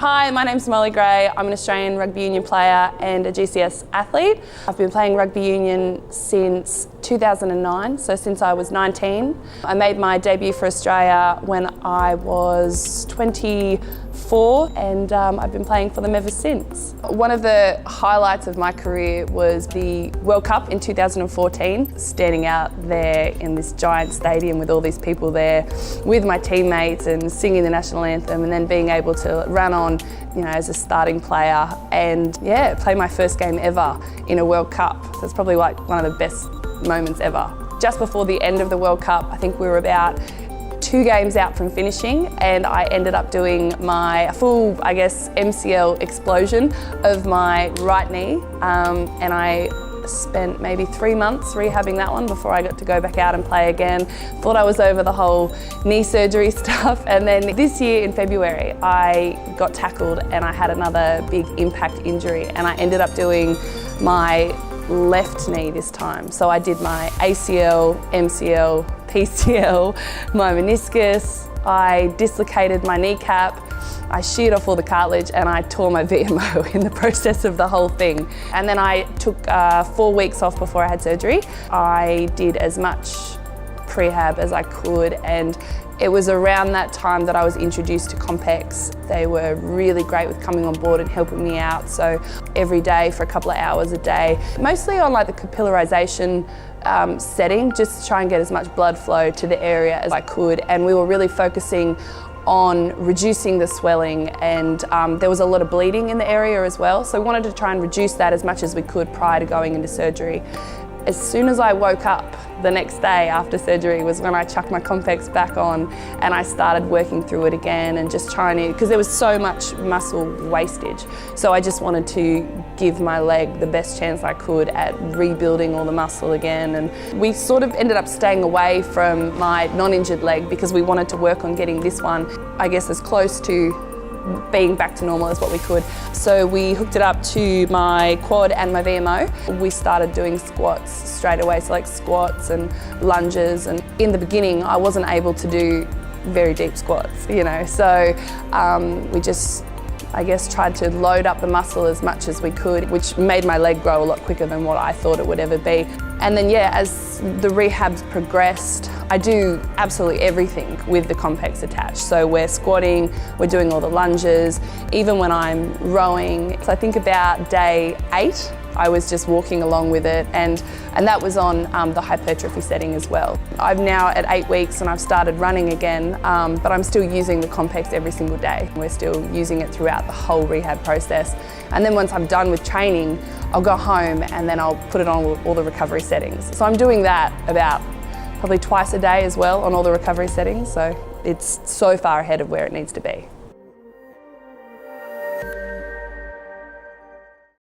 Hi, my name's Mollie Gray. I'm an Australian rugby union player and a GCS athlete. I've been playing rugby union since 2009, so since I was 19. I made my debut for Australia when I was 24 and I've been playing for them ever since. One of the highlights of my career was the World Cup in 2014, standing out there in this giant stadium with all these people there with my teammates and singing the national anthem, and then being able to run on, as a starting player and play my first game ever in a World Cup. So it's probably like one of the best moments ever. Just before the end of the World Cup, I think we were about 2 games out from finishing, and I ended up doing my full, MCL explosion of my right knee, and I spent maybe 3 months rehabbing that one before I got to go back out and play again. Thought I was over the whole knee surgery stuff, and then this year in February I got tackled and I had another big impact injury, and I ended up doing my left knee this time. So I did my ACL, MCL, PCL, my meniscus, I dislocated my kneecap, I sheared off all the cartilage, and I tore my VMO in the process of the whole thing. And then I took 4 weeks off before I had surgery. I did as much prehab as I could, and it was around that time that I was introduced to Compex. They were really great with coming on board and helping me out. So every day for a couple of hours a day, mostly on like the capillarization setting, just to try and get as much blood flow to the area as I could. And we were really focusing on reducing the swelling, and there was a lot of bleeding in the area as well. So we wanted to try and reduce that as much as we could prior to going into surgery. As soon as I woke up the next day after surgery was when I chucked my Compex back on, and I started working through it again and just trying to, because there was so much muscle wastage. So I just wanted to give my leg the best chance I could at rebuilding all the muscle again. And we sort of ended up staying away from my non-injured leg because we wanted to work on getting this one, as close to being back to normal as what we could. So we hooked it up to my quad and my VMO. We started doing squats straight away, so like squats and lunges. And in the beginning, I wasn't able to do very deep squats, So we just, tried to load up the muscle as much as we could, which made my leg grow a lot quicker than what I thought it would ever be. And then as the rehabs progressed, I do absolutely everything with the Compex attached. So we're squatting, we're doing all the lunges, even when I'm rowing. So I think about day 8, I was just walking along with it, and that was on the hypertrophy setting as well. I'm now at 8 weeks and I've started running again, but I'm still using the Compex every single day. We're still using it throughout the whole rehab process. And then once I'm done with training, I'll go home and then I'll put it on all the recovery settings. So I'm doing that about probably twice a day as well on all the recovery settings, so it's so far ahead of where it needs to be.